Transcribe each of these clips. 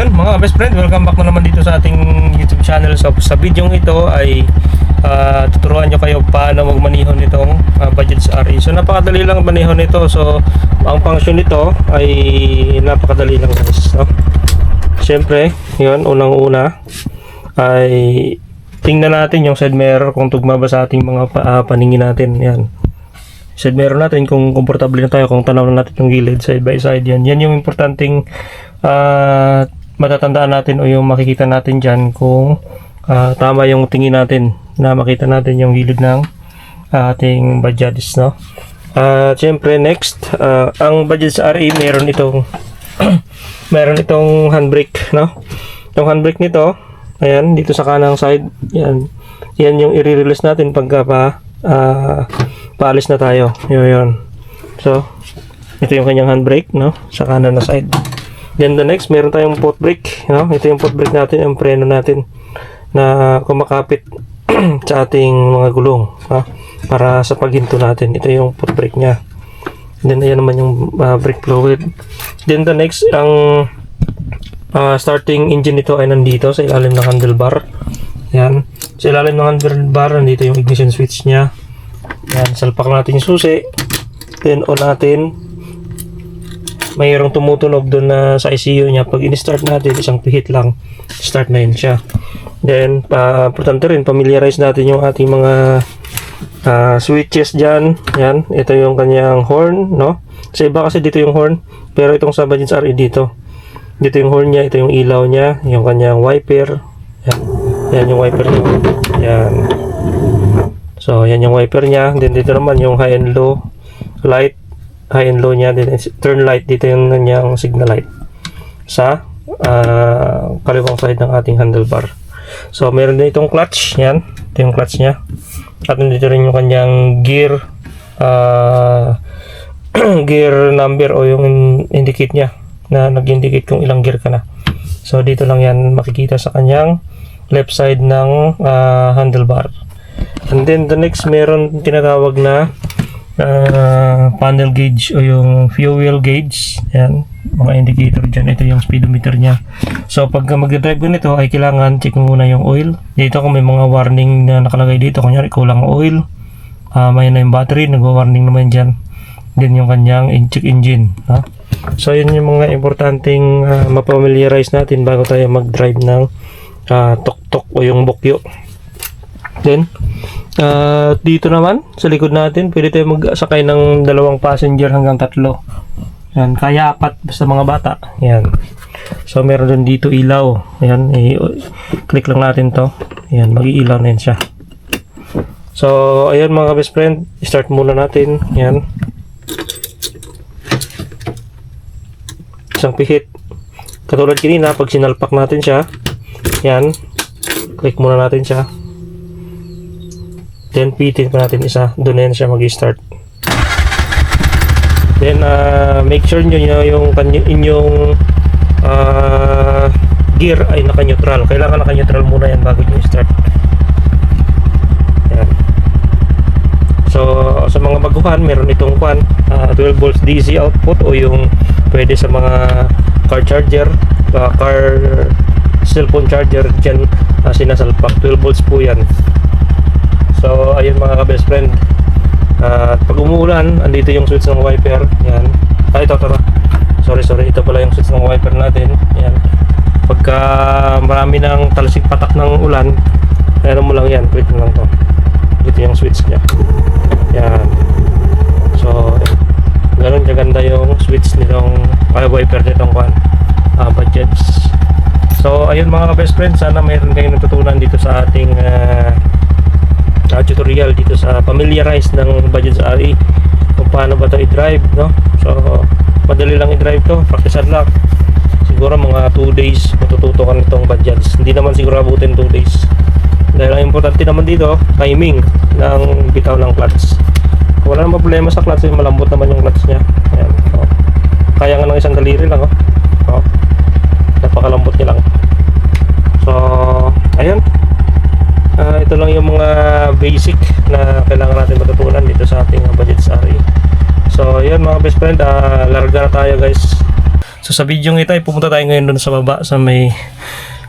ayun mga best friend, welcome back na naman dito sa ating YouTube channel. So sa video ito ay tuturuan nyo kayo paano magmaneho nitong Bajaj RE. So napakadali lang maneho nito. So ang function nito ay napakadali lang guys, no? Siyempre, yun, unang-una ay tingnan natin yung side mirror kung tugma ba sa ating mga paningin natin. Yan, side mirror natin kung komportable na tayo, kung tanaw na natin yung gilid side by side. Yan yung importanteng matatandaan natin o yung makikita natin dyan kung tama yung tingin natin na makita natin yung gilid ng ating Bajaj, no? Siyempre next, ang Bajaj RE meron itong meron itong handbrake, no? Yung handbrake nito, ayan, dito sa kanang side, yan yung i-release natin pagka paalis na tayo. Yun. So ito yung kanyang handbrake, no? Sa kanan na side. Then the next, meron tayong foot brake, no? Ito yung foot brake natin, yung preno natin na kumakapit sa ating mga gulong, no? Para sa paghinto natin. Ito yung foot brake nya. Then ayan naman yung brake fluid. Then the next, ang starting engine nito ay nandito sa ilalim ng handlebar. Yan. Sa ilalim ng handlebar, nandito yung ignition switch nya. Yan, salpak natin yung susi. Then on natin. Mayroong tumutunog doon na sa ECU niya. Pag in-start natin, isang pihit lang, start na yun siya. Then, importante rin, familiarize natin yung ating mga switches dyan. Yan, ito yung kanyang horn, no? Sa iba kasi dito yung horn, pero itong sa Bajaj RE dito. Dito yung horn niya, ito yung ilaw niya, yung kanyang wiper. Yan yung wiper niya. Yan. So, yan yung wiper niya. Then, dito naman yung high and low light. High and low niya, then turn light, dito yung kanyang signal light sa kaliwang side ng ating handlebar. So meron din itong clutch, yan, ito yung clutch nya, at dito rin yung kanyang gear gear number o yung indicate nya na nag-indicate kung ilang gear ka na. So dito lang yan makikita sa kanyang left side ng handlebar. And then the next, meron tinatawag na panel gauge o yung fuel gauge. Yan, mga indicator dyan. Ito yung speedometer nya. So pag mag-drive ko nito ay kailangan check muna yung oil. Dito kung may mga warning na nakalagay dito, kunyari kulang oil, may na yung battery, nagwa-warning naman dyan. Then yung kanyang check engine, no? So yun yung mga importanteng mapamiliarize natin bago tayo mag-drive ng tok-tok o yung bokyo. Then dito naman sa likod natin, pwede tayo magsakay ng 2 passenger hanggang 3. Yan, kaya 4 basta mga bata. Yan. So meron din dito ilaw. Yan, click lang natin to. Yan, mag-iilaw na yan siya. So ayun mga best friend, start muna natin. Yan. Isang pihit. Katulad kanina, pag sinalpak natin siya, yan, click muna natin siya. Then pitin pa natin isa, doon na yan siya mag-start. Then make sure nyo yung inyong gear ay naka-neutral. Kailangan naka-neutral muna yan bago nyo start. Yan. So sa mga baguhan, meron itong 12 volts DC output o yung pwede sa mga car charger, car cellphone charger dyan, sinasalpak. 12 volts po yan. So ayun mga ka-best friend, pag umuulan, andito yung switch ng wiper. Yan. Ito. Sorry, ito pala yung switch ng wiper natin. Yan. Pagka marami ng talsik patak ng ulan, meron mo lang yan, wait lang to. Dito yung switch niya. Yan. So ganun kaganda yung switch nitong wiper nitong Bajaj. So ayun mga ka-best friend, sana mayroon kayong natutunan dito sa ating tutorial dito sa familiarize ng Bajaj RE kung paano ba ito i-drive, no? So madali lang i-drive to, practice lang. Siguro mga 2 days matututo ka nitong Bajaj. Hindi naman siguro abutin 2 days dahil ang importante naman dito, timing ng bitaw ng clutch. Kung wala namang problema sa clutch, malambot naman yung clutch nya. Ayan, oh. Kaya nga ng isang daliri lang, oh. Napakalambot niya lang. So ayun, ito lang yung mga basic na kailangan natin matutunan dito sa ating Bajaj RE. So yun mga best friend, larga na tayo guys. So So sa video ito ay pupunta tayo ngayon doon sa baba sa may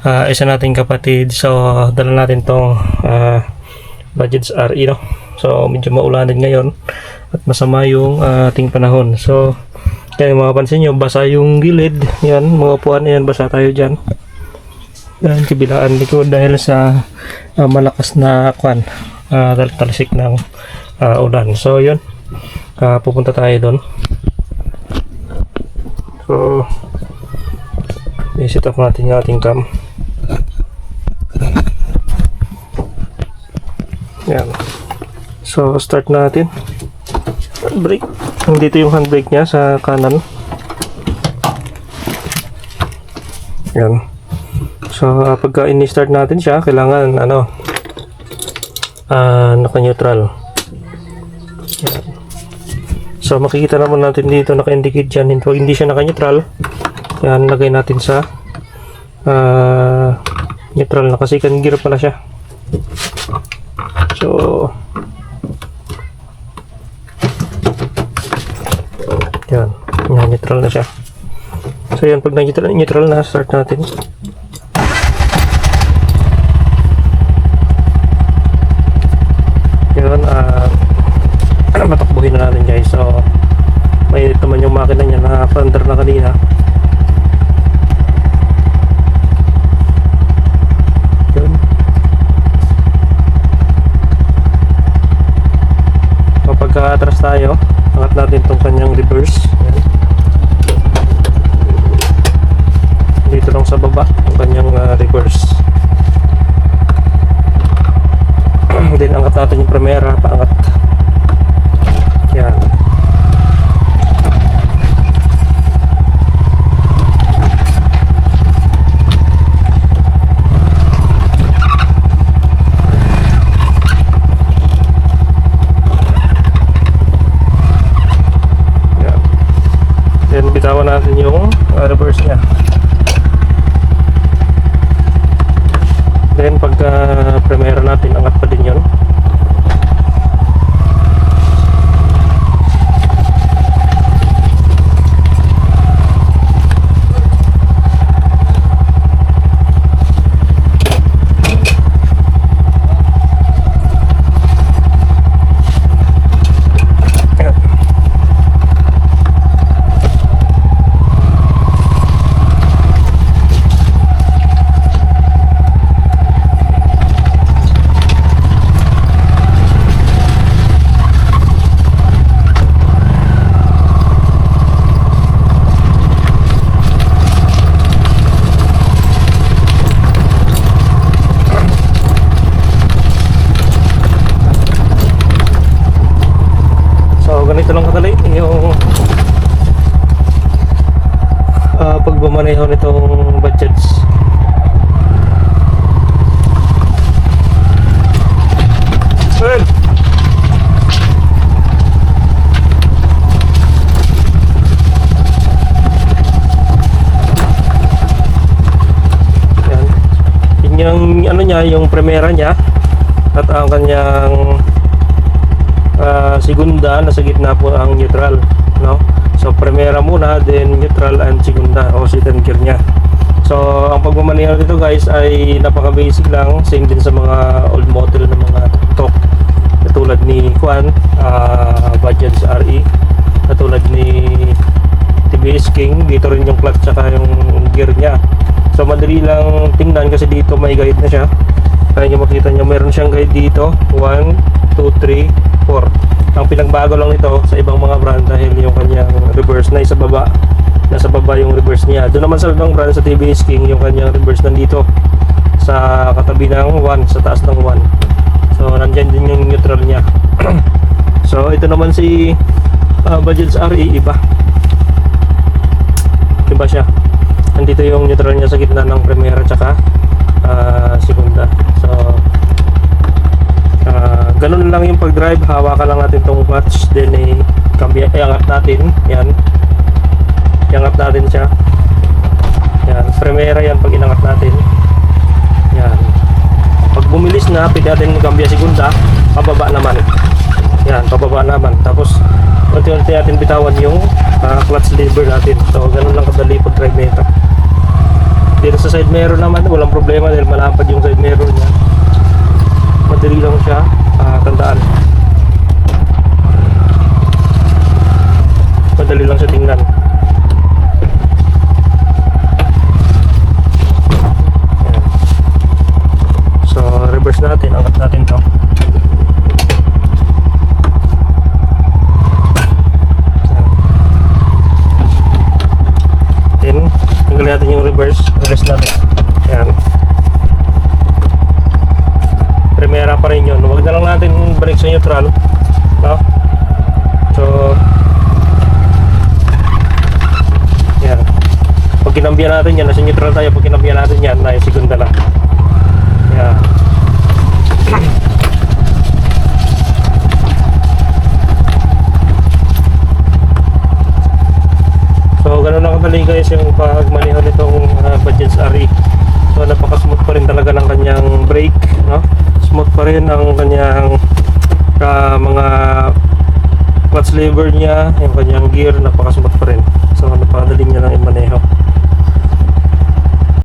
isa nating kapatid. So dala natin tong Bajaj RE, no? So medyo maulanin ngayon at masama yung ating panahon. So kaya mapapansin nyo, basa yung gilid. Yan, mga upuan yan, basa tayo dyan. Yan, kabilaan likod dahil sa malakas na talsik ng ulan. So yun, pupunta tayo doon. So i-set up natin yung ating cam. Yan. So start natin. Brake. Dito yung handbrake niya sa kanan. Yan. So pagka ini-start natin siya, kailangan naka-neutral. Yan. So makikita naman natin dito naka-indicate dyan. Hindi siya naka-neutral. Yan, lagay natin sa neutral na kasi second gear pala siya. So yan, neutral na siya. So yan, pag neutral na, start natin. Yan, matakbuhin na natin guys. So mainit naman yung makina niya na under na kanina. Yan. Kapag atras tayo, angat natin itong kanyang reverse. Yan. Dito lang sa baba ang kanyang reverse. Then angat natin yung primera, paangat. Yan. Then bitawan natin yung reverse niya. Then pagka primera natin, angat pa din yun. Ganito lang kadali yung pagmamaneho nitong Bajaj. Well, yan. Yung niya, yung primera niya at ang kanyang segunda, nasa gitna po ang neutral, no? So primera muna, then neutral and segunda o second gear nya. So ang pagmamaneho dito guys ay napaka basic lang, same din sa mga old model ng mga tok katulad ni Bajaj RE, katulad ni TBS King. Dito rin yung clutch tsaka yung gear nya. So madali lang tingnan kasi dito may guide na siya. Kaya nyo makita nyo, meron siyang guide dito 1, 2, 3, 4. Ang pinagbago lang nito sa ibang mga brand dahil yung kanyang reverse na isa baba, nasa baba yung reverse niya. Doon naman sa ibang brand sa TBS King, yung kanyang reverse nandito sa katabi ng 1, sa taas ng 1. So nandyan din yung neutral niya. So ito naman si Bajaj RE, iba siya. Nandito yung neutral niya sa gitna ng primera tsaka segunda. So ganun lang yung pag-drive. Hawakan lang natin tong clutch, then iangat natin. Yan, iangat natin siya. Yan, primera yan pag inangat natin. Yan, pag bumilis na, pwede natin kambya segunda, pababa naman. Yan, pababa naman. Tapos unti-unti natin bitawan yung clutch lever natin. So ganun lang kadali pag drive nito. Dito sa side mirror naman walang problema dahil malapad yung side mirror niya. Madali lang siya tandaan. Madali lang siya tingnan. Ayan. So reverse natin, angat natin to. Then tanggalin natin yung reverse natin. Ayan. Primera pa rin yun. Huwag na lang natin balik sa neutral, no? So yan. Pag kinambiyan natin yan, nasa neutral tayo. Pag kinambiyan natin yan, na segunda na. Yan. So ganun lang kadali guys yung pagmaneho nitong Bajaj RE. So napaka-smooth pa rin talaga ng kanyang brake, no? Smooth pa rin ang kanyang mga clutch lever niya, yung kanyang gear, napaka-smooth pa rin. So napakadali niya lang